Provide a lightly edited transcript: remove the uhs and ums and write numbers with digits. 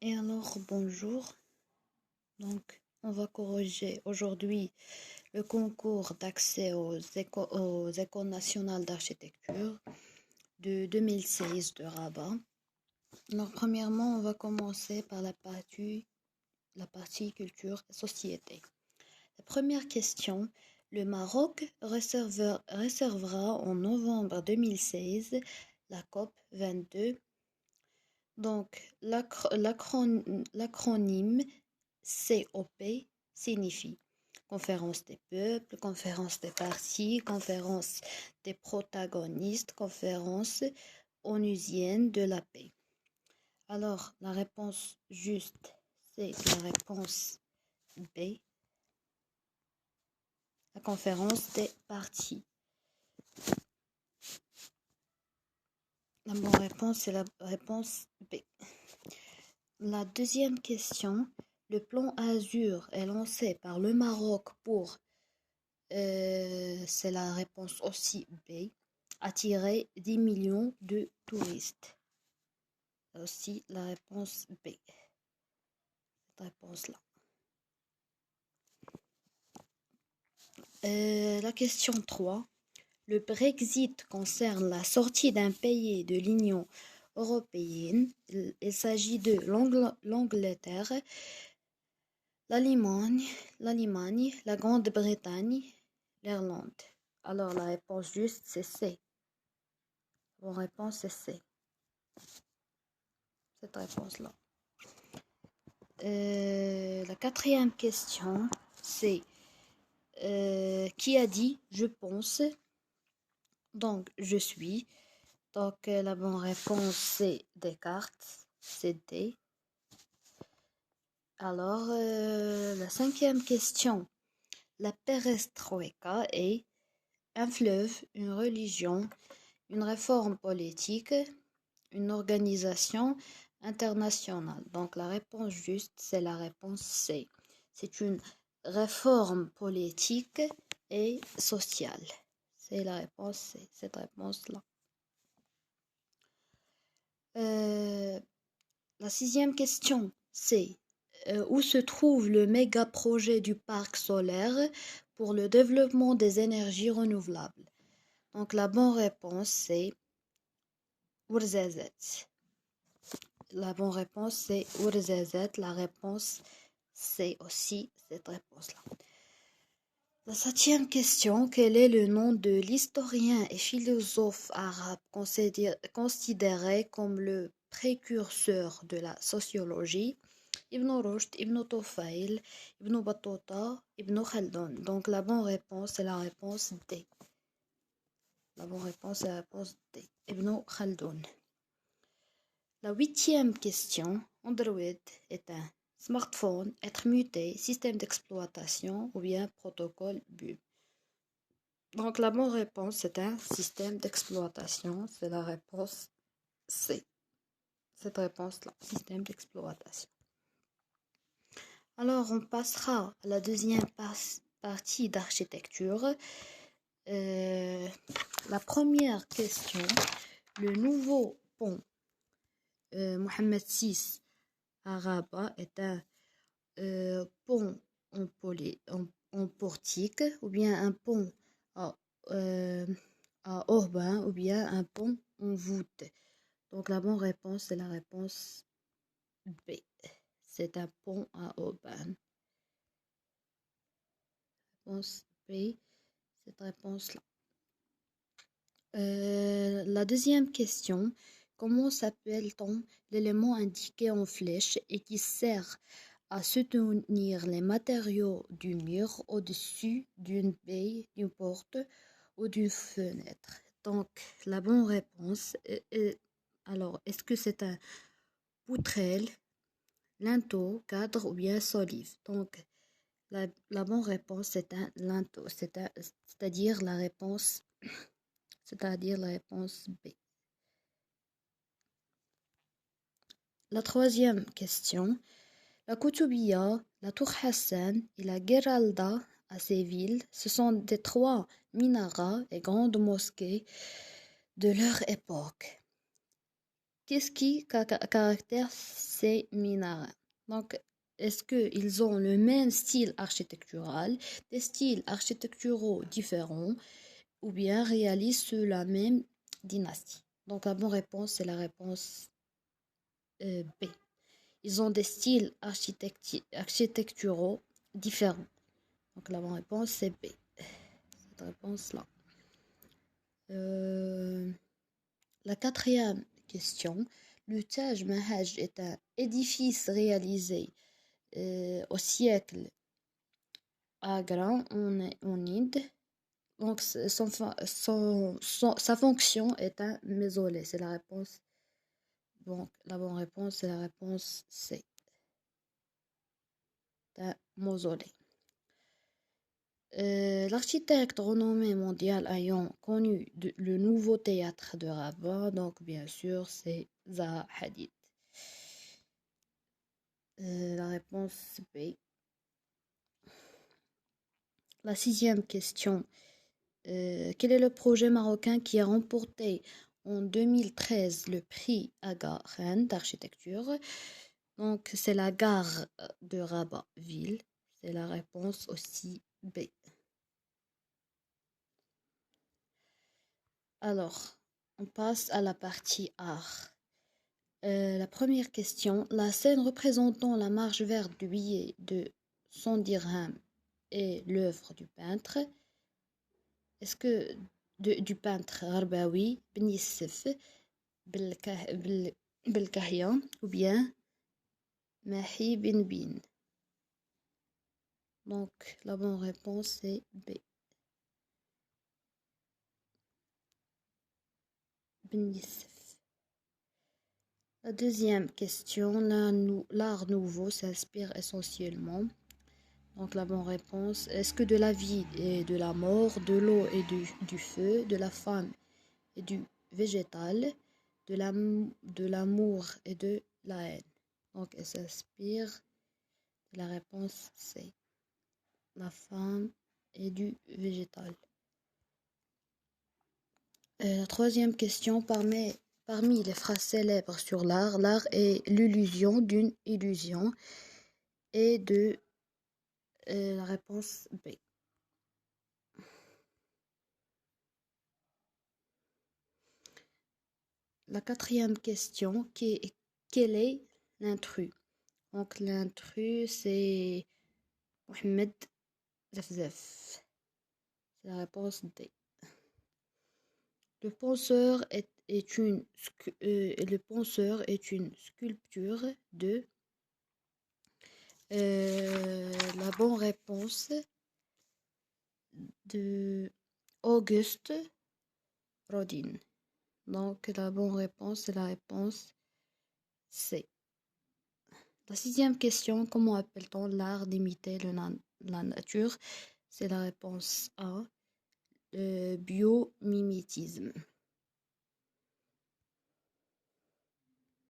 Et alors, bonjour. Donc, on va corriger aujourd'hui le concours d'accès aux écoles nationales d'architecture de 2016 de Rabat. Alors, premièrement, on va commencer par la partie culture et société. La première question, le Maroc réservera en novembre 2016 la COP 22. Donc, l'acronyme COP signifie Conférence des peuples, conférence des parties, conférence des protagonistes, conférence onusienne de la paix. Alors, la réponse juste, c'est la réponse B, la conférence des parties. La bonne réponse, c'est la réponse B. La deuxième question, le plan Azur est lancé par le Maroc pour, c'est la réponse aussi B, attirer 10 millions de touristes. Aussi la réponse B, cette réponse-là. La question 3, le Brexit concerne la sortie d'un pays de l'Union européenne. Il s'agit de l'Angleterre, l'Allemagne, la Grande-Bretagne, l'Irlande. Alors la réponse juste c'est C. La bonne réponse c'est C. Cette réponse-là. La quatrième question c'est qui a dit je pense? Donc je suis. Donc la bonne réponse c'est Descartes. C'est D. Alors la cinquième question. La perestroïka est un fleuve, une religion, une réforme politique, une organisation internationale. Donc la réponse juste, c'est la réponse C. C'est une réforme politique et sociale. C'est la réponse C, cette réponse-là. La sixième question, c'est où se trouve le méga projet du parc solaire pour le développement des énergies renouvelables? Donc la bonne réponse c'est Ouarzazate. La bonne réponse c'est Ouarzazate. La réponse c'est aussi cette réponse-là. La septième question, quel est le nom de l'historien et philosophe arabe considéré comme le précurseur de la sociologie? Ibn Rushd, Ibn Tufayl, Ibn Battuta, Ibn Khaldun. Donc la bonne réponse c'est la réponse D. La bonne réponse est la réponse D. Ibn Khaldun. La huitième question, Android est un smartphone, être muté, système d'exploitation ou bien protocole BU. Donc la bonne réponse c'est un système d'exploitation, c'est la réponse C. Cette réponse-là, système d'exploitation. Alors on passera à la deuxième partie d'architecture. La première question, le nouveau pont Mohammed VI à Rabat est un pont en portique ou bien un pont à urbain ou bien un pont en voûte. Donc la bonne réponse c'est la réponse B. C'est un pont à urbain. Réponse B, cette réponse-là. La deuxième question, comment s'appelle-t-on l'élément indiqué en flèche et qui sert à soutenir les matériaux du mur au-dessus d'une baie, d'une porte ou d'une fenêtre? Donc, la bonne réponse est, alors, est-ce que c'est un poutrelle, linteau, cadre ou bien solive? Donc, la bonne réponse c'est un linteau, c'est-à-dire la réponse B. La troisième question, la Koutoubia, la Tour Hassan et la Giralda à Séville, ce sont des trois minarets et grandes mosquées de leur époque. qu'est-ce qui caractérise ces minarets? Donc, est-ce qu'ils ont le même style architectural, des styles architecturaux différents, ou bien réalisent sous la même dynastie? Donc, la bonne réponse, c'est la réponse B. Ils ont des styles architecturaux différents. Donc, la bonne réponse, c'est B. Cette réponse-là. La quatrième question. Le Taj Mahal est un édifice réalisé au siècle Agra en Inde. Donc, sa fonction est un mausolée. C'est la réponse. Donc, la bonne réponse, c'est la réponse C. Un mausolée. L'architecte renommé mondial ayant connu le nouveau théâtre de Rabat, donc bien sûr, c'est Zaha Hadid. La réponse B. La sixième question. Quel est le projet marocain qui a remporté en 2013 le prix Aga Khan d'architecture? Donc, c'est la gare de Rabat-Ville. C'est la réponse aussi B. Alors, on passe à la partie art. La première question. La scène représentant la marche verte du billet de 100 dirhams est l'œuvre du peintre. Est-ce que du peintre Arbaoui, Ben Yissef, Belkahia ou bien Mahi Ben Bin? Donc, la bonne réponse est B. Ben Yissef. La deuxième question. L'art nouveau s'inspire essentiellement. Donc, la bonne réponse. Est-ce que de la vie et de la mort, de l'eau et du feu, de la femme et du végétal, de l'amour et de la haine? Donc, elle s'inspire. La réponse C. La femme et du végétal. La troisième question, parmi les phrases célèbres sur l'art est l'illusion d'une illusion et de la réponse B. La quatrième question, quel est l'intrus? Donc l'intrus, c'est Mohamed Zafzaf. C'est la réponse D. Le penseur est une sculpture de la bonne réponse de Auguste Rodin. Donc la bonne réponse c'est la réponse C. La sixième question, comment appelle-t-on l'art d'imiter la nature? C'est la réponse A, le biomimétisme.